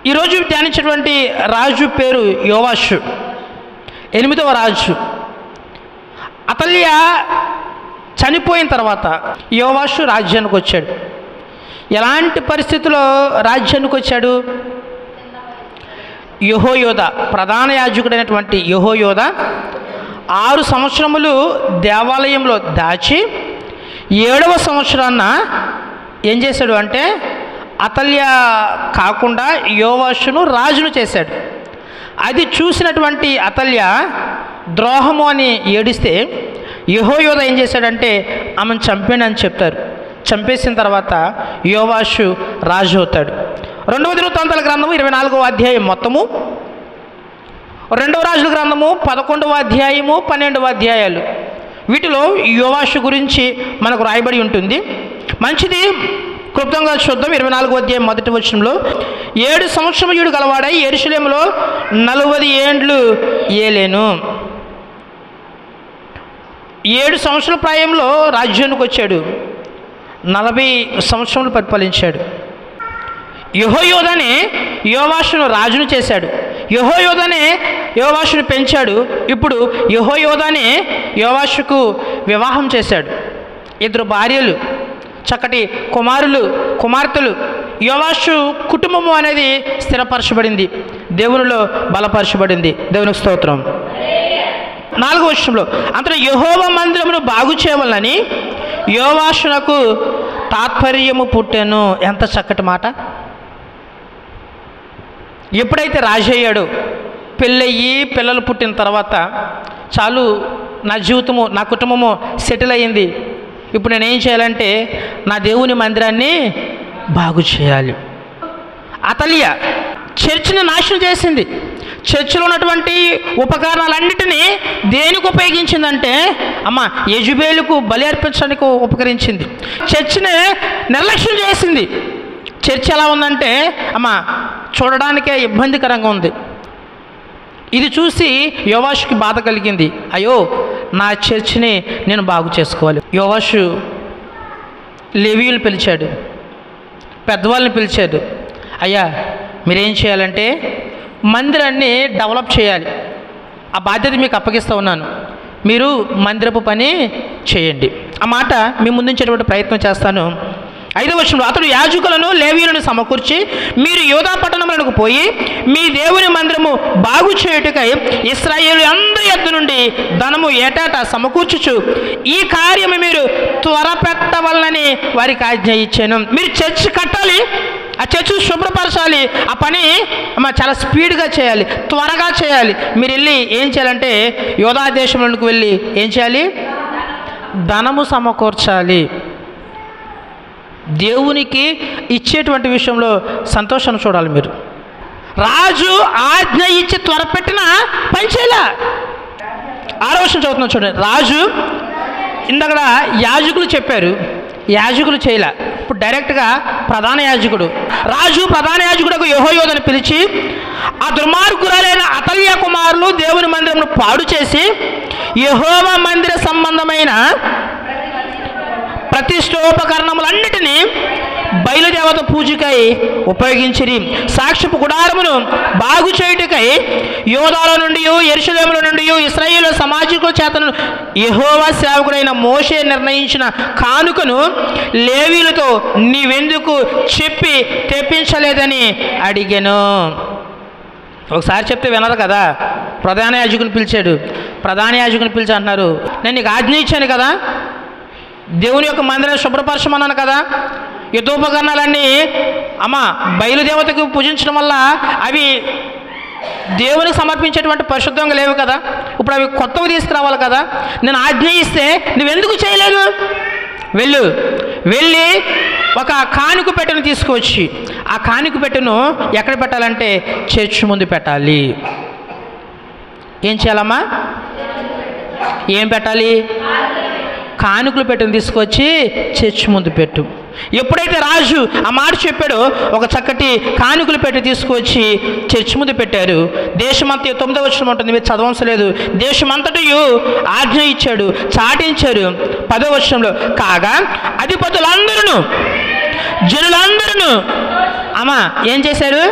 ఈరోజు ధ్యానించేటువంటి రాజు పేరు యోవాషు, 8వ రాజు. అతల్య చనిపోయిన తర్వాత యోవాషు రాజ్యానికి వచ్చాడు. ఎలాంటి పరిస్థితుల్లో రాజ్యానికి వచ్చాడు? యెహోయోదా, ప్రధాన యాజకుడైనటువంటి యెహోయోదా 6 సంవత్సరములు దేవాలయంలో దాచి 7వ సంవత్సరాన ఏం చేశాడు అంటే అతల్య కాకుండా యోవాషును రాజును చేశాడు. అది చూసినటువంటి అతల్య ద్రోహము అని ఏడిస్తే యెహోయోదా ఏం చేశాడంటే ఆమెను చంపానని చెప్తారు. చంపేసిన తర్వాత యోవాషు రాజు అవుతాడు. 2వ దినవృత్తాంతాల గ్రంథము 24వ అధ్యాయం మొత్తము, 2వ రాజుల గ్రంథము 11వ అధ్యాయము 12వ అధ్యాయాలు, వీటిలో యోవాషు గురించి మనకు రాయబడి ఉంటుంది. మంచిది, క్లుప్తంగా చూద్దాం. 24వ అధ్యాయం 1వ వచనంలో 7 సంవత్సరములు గలవాడై యెరూషలేములో 40 ఏండ్లు ఏలేను. 7 సంవత్సరాల ప్రాయంలో రాజ్యానికి వచ్చాడు. 40 సంవత్సరములు పరిపాలించాడు. యెహోయోదానే యోవాషును రాజును చేశాడు. యెహోయోదానే యోవాషును పెంచాడు. ఇప్పుడు యెహోయోదానే యోవాషుకు వివాహం చేశాడు. 2 భార్యలు, చక్కటి కుమార్తెలు. యోవాషు కుటుంబము అనేది స్థిరపరచబడింది, దేవునిలో బలపరచబడింది. దేవునికి స్తోత్రం. 4వ వచనంలో అంతటా యెహోవా మందిరమును బాగు చేయవలనని యోవాషునకు తాత్పర్యము పుట్టెను. ఎంత చక్కటి మాట! ఎప్పుడైతే రాజు అయ్యాడో, పెళ్ళయ్యి పిల్లలు పుట్టిన తర్వాత చాలు, నా జీవితము నా కుటుంబము సెటిల్ అయ్యింది, ఇప్పుడు నేనేం చేయాలంటే నా దేవుని మందిరాన్ని బాగు చేయాలి. అతల్య చర్చిని నాశనం చేసింది. చర్చిలో ఉన్నటువంటి ఉపకరణాలన్నిటినీ దేనికి ఉపయోగించిందంటే యెజబేలుకు బలి అర్పించడానికి ఉపకరించింది. చర్చిని నిర్లక్ష్యం చేసింది. చర్చ్ ఎలా ఉందంటే చూడడానికే ఇబ్బందికరంగా ఉంది. ఇది చూసి యోవాషుకి బాధ కలిగింది. అయ్యో, నా చర్చిని నేను బాగు చేసుకోవాలి. యోవాషు లేవీయులు పిలిచాడు, పెద్దవాళ్ళని పిలిచాడు. అయ్యా, మీరేం చేయాలంటే మందిరాన్ని డెవలప్ చేయాలి, ఆ బాధ్యత మీకు అప్పగిస్తూ ఉన్నాను, మీరు మందిరపు పని చేయండి. ఆ మాట మీ ముందుంచేటువంటి ప్రయత్నం చేస్తాను. 5వ వచనంలో అతడు యాజకులను లేవీయులను సమకూర్చి, మీరు యోధా పట్టణములకు పోయి మీ దేవుని మందిరము బాగు చేయుటకై ఇశ్రాయేలు అందరి యొద్ద నుండి ధనము ఏటాటా సమకూర్చుచు ఈ కార్యము మీరు త్వరపెట్టవలనని వారికి ఆజ్ఞ ఇచ్చాను. మీరు చర్చి కట్టాలి, ఆ చర్చి శుభ్రపరచాలి, ఆ పని చాలా స్పీడ్గా చేయాలి, త్వరగా చేయాలి. మీరు వెళ్ళి ఏం చేయాలంటే యోధా దేశంలోకి వెళ్ళి ఏం చేయాలి? ధనము సమకూర్చాలి. దేవునికి ఇచ్చేటువంటి విషయంలో సంతోషాన్ని చూడాలి. మీరు రాజు ఆజ్ఞ ఇచ్చి త్వరపెట్టిన పని చేయాల. 6వ వచనం చదువుతున్నాం చూడండి. రాజు ఇందక్కడ యాజకులు చెప్పారు, యాజకులు చేయలే. ఇప్పుడు డైరెక్ట్గా ప్రధాన యాజకుడు, రాజు ప్రధాన యాజకుడు యెహోయోదాను పిలిచి, ఆ దుర్మార్గురాలైన అతల్య కుమారులు దేవుని మందిరమును పాడు చేసి యెహోవా మందిర సంబంధమైన ప్రతిష్టోపకరణములన్నిటినీ బయలుదేవత పూజకై ఉపయోగించిరి. సాక్ష్యపు గుడారమును బాగు చేయుటకై యోధాల నుండి యెరూషలేముల నుండి ఇశ్రాయేలు సమాజకుల చేతను యెహోవా సేవకుడైన మోషే నిర్ణయించిన కానుకను లేవీయులతో నీవెందుకు చెప్పి తెప్పించలేదని అడిగాను. ఒకసారి చెప్తే వినరు కదా. ప్రధాన యాజకుని పిలిచాడు, ప్రధాన యాజకుని పిలిచి అంటున్నారు, నేను నీకు ఆజ్ఞ ఇచ్చాను కదా, దేవుని యొక్క మందిరాన్ని శుభ్రపరచమన్నాను కదా, యుద్ధోపకరణాలన్నీ బయలుదేవతకు పూజించడం వల్ల అవి దేవునికి సమర్పించేటువంటి పరిశుద్ధంగా లేవు కదా, ఇప్పుడు అవి కొత్తవి తీసుకురావాలి కదా, నేను ఆజ్ఞ ఇస్తే నువ్వెందుకు చేయలేదు? వెళ్ళి ఒక కానుక పెట్టెను తీసుకొచ్చి, ఆ కానుక పెట్టెను ఎక్కడ పెట్టాలంటే చర్చ్ ముందు పెట్టాలి. ఏం చేయాలమ్మా? ఏం పెట్టాలి? కానుకలు పెట్టెను తీసుకొచ్చి చర్చ్ ముందు పెట్టు. ఎప్పుడైతే రాజు ఆ మాట చెప్పాడో ఒక చక్కటి కానుకలు పెట్టి తీసుకొచ్చి చర్చ్ ముందు పెట్టారు. దేశమంతా 9వ వచనం ఉంటుంది, మీరు చదవలేదు. దేశమంతటయు ఆజ్ఞ ఇచ్చాడు, చాటించారు. 10వ వచనంలో కాగా అధిపతులందరూ జనులందరూ ఏం చేశారు?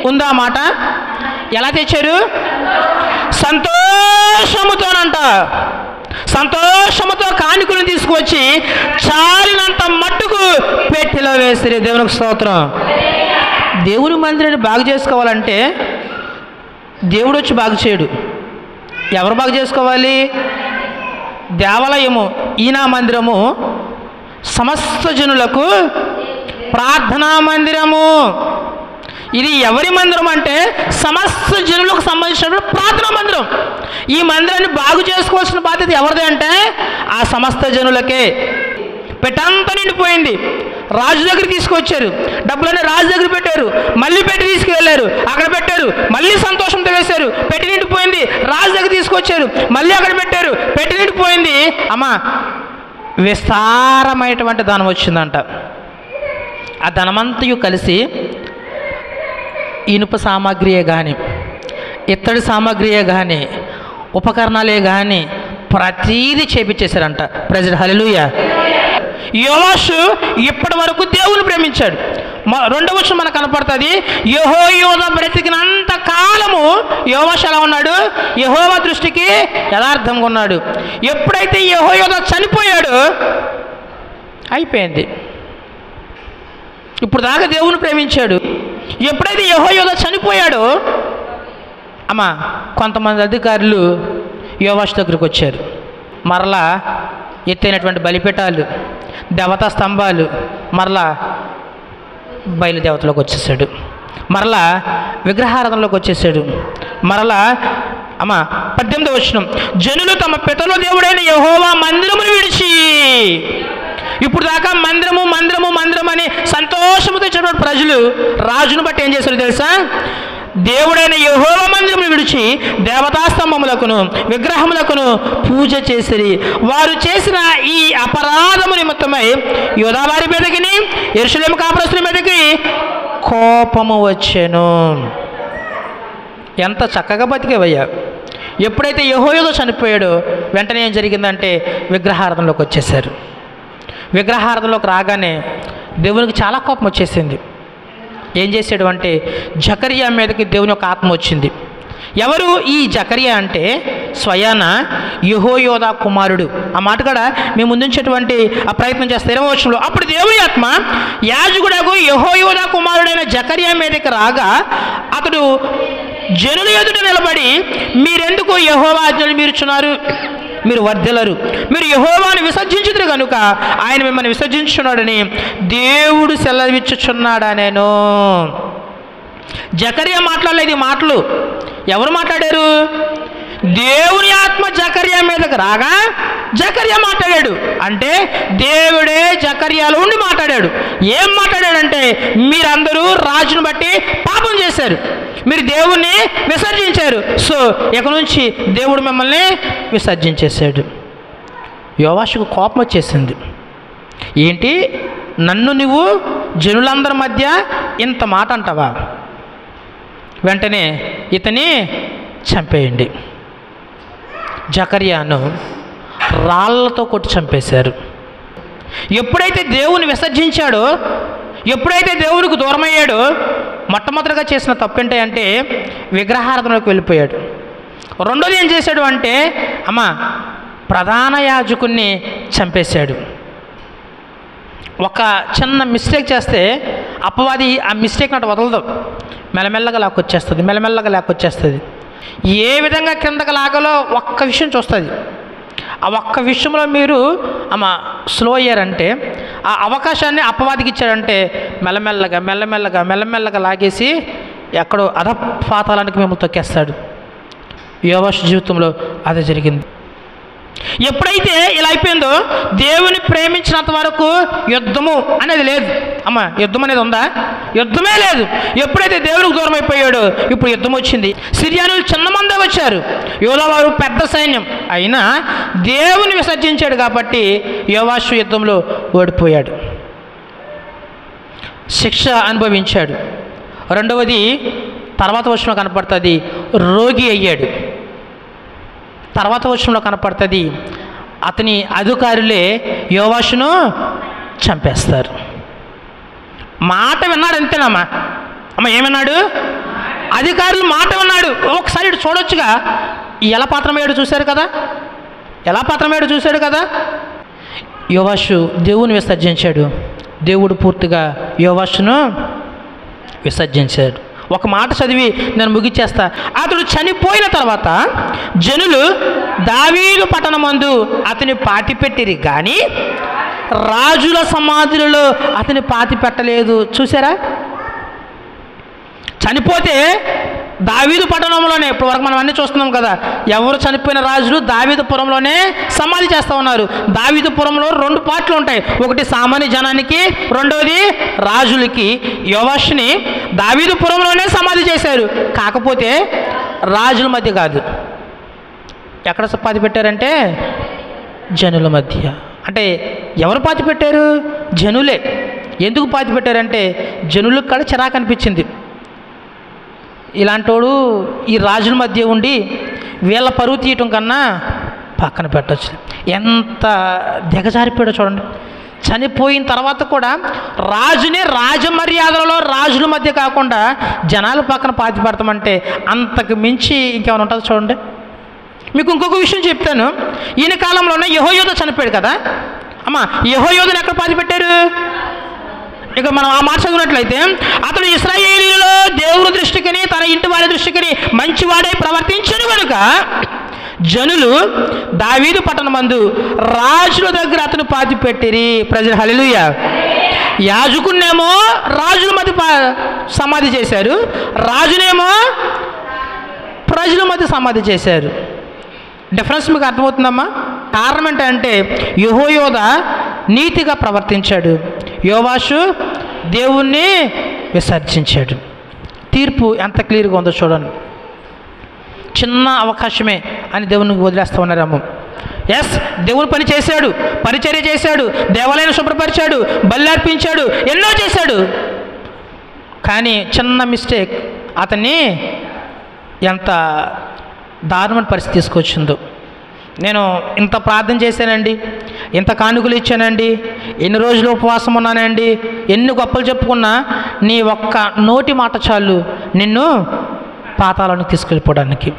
ఉందా మాట? ఎలా తెచ్చారు? సంతోషముతోనంట. సంతోషముతో కానుకలు తీసుకువచ్చి చాలినంత మట్టుకు పెట్టెలో వేసిరి. దేవునికి స్తోత్రం. దేవుని మందిరాన్ని బాగు చేసుకోవాలంటే దేవుడు వచ్చి బాగు చేయడు. ఎవరు బాగు చేసుకోవాలి? దేవాలయము, ఈనా మందిరము సమస్త జనులకు ప్రార్థనా మందిరము. ఇది ఎవరి మందిరం అంటే సమస్త జనులకు సంబంధించిన ప్రార్థనా మందిరం. ఈ మందిరాన్ని బాగు చేసుకోవాల్సిన బాధ్యత ఎవరిది అంటే ఆ సమస్త జనులకే. పెట్టంతా నిండిపోయింది. రాజు దగ్గర తీసుకొచ్చారు, డబ్బులన్నీ రాజు దగ్గర పెట్టారు, మళ్ళీ పెట్టి తీసుకువెళ్ళారు, అక్కడ పెట్టారు, మళ్ళీ సంతోషంతో వేశారు, పెట్టి నిండిపోయింది. రాజు దగ్గర తీసుకొచ్చారు, మళ్ళీ అక్కడ పెట్టారు, పెట్టి నిండిపోయింది. అమ్మా, విస్తారమైనటువంటి ధనం వచ్చిందంట. ఆ ధనమంతయు కలిసి ఇనుప సామాగ్రియే కానీ, ఇత్తడి సామాగ్రియే కానీ, ఉపకరణాలే కానీ ప్రతీది చేపించేశారంట. ప్రజలు హల్లెలూయా. యోవాషు ఇప్పటి వరకు దేవుని ప్రేమించాడు. రెండవ వచనం మనకు కనపడుతుంది. యెహోయాదా బ్రతికినంత కాలము యోవాషు ఎలా ఉన్నాడు? యెహోవా దృష్టికి యథార్థంగా ఉన్నాడు. ఎప్పుడైతే యెహోయాదా చనిపోయాడో అయిపోయింది. ఇప్పుడు దాకా దేవుని ప్రేమించాడు. ఎప్పుడైతే యెహోయాదా చనిపోయాడో అమ్మా, కొంతమంది అధికారులు యోవాషు దగ్గరికి వచ్చారు. మరలా ఎత్తైనటువంటి బలిపీఠాలు, దేవతా స్తంభాలు, మరలా బయలుదేవతలోకి వచ్చేసాడు. మరలా విగ్రహారాధనలోకి వచ్చేసాడు. మరలా అమ్మ 18వ వచనం, జనులు తమ పితరుల దేవుడైన యెహోవా మందిరమును విడిచి. ఇప్పుడు దాకా మందిరము మందిరము మందిరం అని సంతోషంతో ఇచ్చినటువంటి ప్రజలు రాజును బట్టి ఏం చేశారు తెలుసా? దేవుడైన యెహోవా మందిరమును విడిచి దేవతా స్తంభములకును విగ్రహములకును పూజ చేసిరి. వారు చేసిన ఈ అపరాధము నిమిత్తమై యూదా వారి మీదకిని యెరూషలేము కాపురస్తుల మీదకి కోపము వచ్చెను. ఎంత చక్కగా బతికేవయ్యా. ఎప్పుడైతే యెహోయాదా చనిపోయాడో వెంటనే ఏం జరిగిందంటే విగ్రహారాధనలోకి వచ్చేసారు. విగ్రహారాధనలోకి రాగానే దేవునికి చాలా కోపం వచ్చేసింది. ఏం చేశాడు అంటే జకర్యా మీదకి దేవుని యొక్క ఆత్మ వచ్చింది. ఎవరు ఈ జకర్యా అంటే స్వయాన యెహోయాదా కుమారుడు. ఆ మాట కూడా మేము ముందుంచేటువంటి ఆ ప్రయత్నం చేస్తే 20వ వచనంలో, అప్పుడు దేవుని ఆత్మ యాజకుడకు యెహోయాదా కుమారుడైన జకర్యా మీదకి రాగా అతడు జనుల ఎదుట నిలబడి, మీరెందుకు యెహోవా ఆజ్ఞలు మీరుచున్నారు? మీరు వర్ధిల్లరు, మీరు యెహోవాను విసర్జించుదురు కనుక ఆయన మిమ్మల్ని విసర్జించున్నాడని దేవుడు సెలవిచ్చుచున్నాడా? నేను జకర్యా మాట్లాడలేదు. ఈ మాటలు ఎవరు మాట్లాడారు? దేవుని ఆత్మ జకర్యా మీదకి రాగా జకర్యా మాట్లాడాడు. అంటే దేవుడే జకర్యాలో ఉండి మాట్లాడాడు. ఏం మాట్లాడాడంటే, మీరందరూ రాజును బట్టి పాపం చేశారు, మీరు దేవుణ్ణి విసర్జించారు, సో ఇక నుంచి దేవుడు మిమ్మల్ని విసర్జించేశాడు. యోవాషుకు కోపం వచ్చేసింది. ఏంటి, నన్ను నువ్వు జనులందరి మధ్య ఇంత మాట అంటావా? వెంటనే ఇతని చంపేయండి. జకర్యాను రాళ్లతో కొట్టి చంపేశారు. ఎప్పుడైతే దేవుని విసర్జించాడో, ఎప్పుడైతే దేవునికి దూరమయ్యాడో మొట్టమొదటిగా చేసిన తప్పేంటి అంటే విగ్రహారాధనలోకి వెళ్ళిపోయాడు. రెండోది ఏం చేశాడు అంటే అమ్మ ప్రధాన యాజకుణ్ణి చంపేశాడు. ఒక చిన్న మిస్టేక్ చేస్తే అపవాది ఆ మిస్టేక్ నాటి వదలదు, మెల్లమెల్లగా లాక్కొచ్చేస్తుంది, మెల్లమెల్లగా లాక్కొచ్చేస్తుంది. ఏ విధంగా కిందకి లాగాలో ఒక్క విషయం చూస్తుంది. ఆ ఒక్క విషయంలో మీరు స్లో అయ్యారంటే, ఆ అవకాశాన్ని అపవాదికి ఇచ్చాడంటే మెల్లమెల్లగా మెల్లమెల్లగా మెల్లమెల్లగా లాగేసి ఎక్కడో అధపాతాళానికి మిమ్మల్ని తొక్కేస్తాడు. యోవాషు జీవితంలో అదే జరిగింది. ఎప్పుడైతే ఇలా అయిపోయిందో, దేవుని ప్రేమించినంత వరకు యుద్ధము అనేది లేదు. యుద్ధం అనేది ఉందా? యుద్ధమే లేదు. ఎప్పుడైతే దేవునికి దూరం అయిపోయాడో ఇప్పుడు యుద్ధం వచ్చింది. సిరియానులు చిన్న మందే వచ్చారు, యోధా వారు పెద్ద సైన్యం. అయినా దేవుని విసర్జించాడు కాబట్టి యోవాషు యుద్ధంలో ఓడిపోయాడు, శిక్ష అనుభవించాడు. రెండవది తర్వాత వర్షంలో కనపడుతుంది, రోగి అయ్యాడు. తర్వాత వర్షంలో కనపడుతుంది, అతని అధికారులే యోవాషును చంపేస్తారు. మాట విన్నాడు అంతేనమ్మా. ఏమన్నాడు? అధికారులు మాట ఉన్నాడు. ఒకసారి ఇటు చూడొచ్చుగా. ఎలా పాత్రమయ్యాడు చూశారు కదా, ఎలా పాత్రమయ్యాడు చూశాడు కదా. యోవాషు దేవుని విసర్జించాడు. దేవుడు పూర్తిగా యోవాషును విసర్జించాడు. ఒక మాట చదివి నేను ముగిచ్చేస్తా. అతడు చనిపోయిన తర్వాత జనులు దావీదు పట్టణమందు అతని పాతిపెట్టిరి కానీ రాజుల సమాధులలో అతని పాతి పెట్టలేదు. చూసారా, చనిపోతే దావీదు పట్టణంలోనే, ఇప్పుడు వరకు మనం అన్నీ చూస్తున్నాం కదా, ఎవరు చనిపోయిన రాజులు దావీదుపురంలోనే సమాధి చేస్తూ ఉన్నారు. దావీదుపురంలో 2 పార్ట్లు ఉంటాయి, ఒకటి సామాన్య జనానికి, రెండవది రాజులకి. యోవాషుని దావీదుపురంలోనే సమాధి చేశారు, కాకపోతే రాజుల మధ్య కాదు. ఎక్కడ పాతి పెట్టారంటే జనుల మధ్య. అంటే ఎవరు పాతి పెట్టారు? జనులే. ఎందుకు పాతి పెట్టారంటే జనులకు కూడా చిరాకు అనిపించింది. ఇలాంటోడు ఈ రాజుల మధ్య ఉండి వీళ్ళ పరువు తీయటం కన్నా పక్కన పెట్టచ్చు. ఎంత దిగజారిపోయాడో చూడండి. చనిపోయిన తర్వాత కూడా రాజునే రాజమర్యాదలలో రాజుల మధ్య కాకుండా జనాల పక్కన పాతి పెడతామంటే అంతకు మించి ఇంకేమైనా ఉంటుందో చూడండి. మీకు ఇంకొక విషయం చెప్తాను. ఈయన కాలంలోనే యెహోయోదా చనిపోయాడు కదా. అమ్మ, యెహోయోదాను ఎక్కడ పాతి పెట్టారు? ఇక మనం ఆ మాట చదివినట్లయితే, అతడు ఇశ్రాయేలీయులలో దేవుని దృష్టికిని తన ఇంటి వారి దృష్టికిని మంచివాడై ప్రవర్తించను కనుక జనులు దావీదు పట్టణమందు రాజుల దగ్గర అతను పాతి పెట్టిరి. ప్రజలు హల్లెలూయా. యాజకున్నేమో రాజుల మధ్య సమాధి చేశారు, రాజునేమో ప్రజల మధ్య సమాధి చేశారు. డిఫరెన్స్ మీకు అర్థమవుతుందమ్మా? కారణం ఏంటంటే యెహోయోదా నీతిగా ప్రవర్తించాడు, యోవాషు దేవుణ్ణి విసర్జించాడు. తీర్పు ఎంత క్లియర్గా ఉందో చూడండి. చిన్న అవకాశమే అని దేవునికి వదిలేస్తూ ఉన్నారేమో. ఎస్, దేవుని పని చేశాడు, పరిచర్య చేశాడు, దేవాలయాన్ని శుభ్రపరిచాడు, బలి అర్పించాడు, ఎన్నో చేశాడు. కానీ చిన్న మిస్టేక్ అతన్ని ఎంత దారుణమైన పరిస్థితి తీసుకొచ్చిందో. నేను ఇంత ప్రార్థన చేశానండి, ఇంత కానుకలు ఇచ్చానండి, ఎన్ని రోజులు ఉపవాసం ఉన్నానండి, ఎన్ని గొప్పలు చెప్పుకున్నా నీ ఒక్క నోటి మాట చాలు నిన్ను పాతాళానికి తీసుకెళ్ళిపోవడానికి.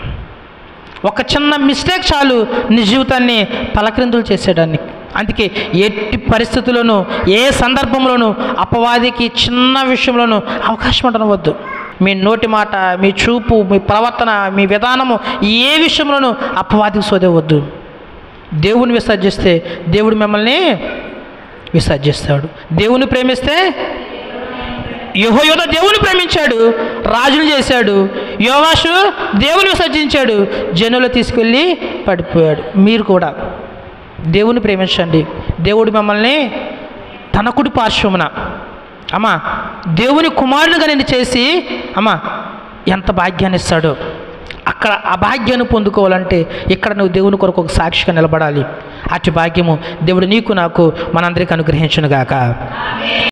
ఒక చిన్న మిస్టేక్ చాలు నీ జీవితాన్ని పలకరిందులు చేసేయడానికి. అందుకే ఎట్టి పరిస్థితుల్లోనూ, ఏ సందర్భంలోనూ అపవాదికి చిన్న విషయంలోనూ అవకాశం ఉండవద్దు. మీ నోటి మాట, మీ చూపు, మీ ప్రవర్తన, మీ విధానము, ఏ విషయంలోనూ అపవాదికి సోదవద్దు. దేవుని విసర్జిస్తే దేవుడు మిమ్మల్ని విసర్జిస్తాడు. దేవుని ప్రేమిస్తే యెహోయోదా దేవుని ప్రేమించాడు, రాజులు చేశాడు. యోవాషు దేవుని విసర్జించాడు, జనులు తీసుకెళ్ళి పడిపోయాడు. మీరు కూడా దేవుని ప్రేమించండి. దేవుడు మిమ్మల్ని తన కుడి పార్శ్వమున అమ్మా దేవుని కుమారునిగా నేను చేసి అమ్మా ఎంత భాగ్యాన్ని ఇస్తాడో. అక్కడ ఆ భాగ్యాన్ని పొందుకోవాలంటే ఇక్కడ నువ్వు దేవుని కొరకు ఒక సాక్షిగా నిలబడాలి. అటు భాగ్యము దేవుడు నీకు నాకు మనందరికీ అనుగ్రహించును గాక.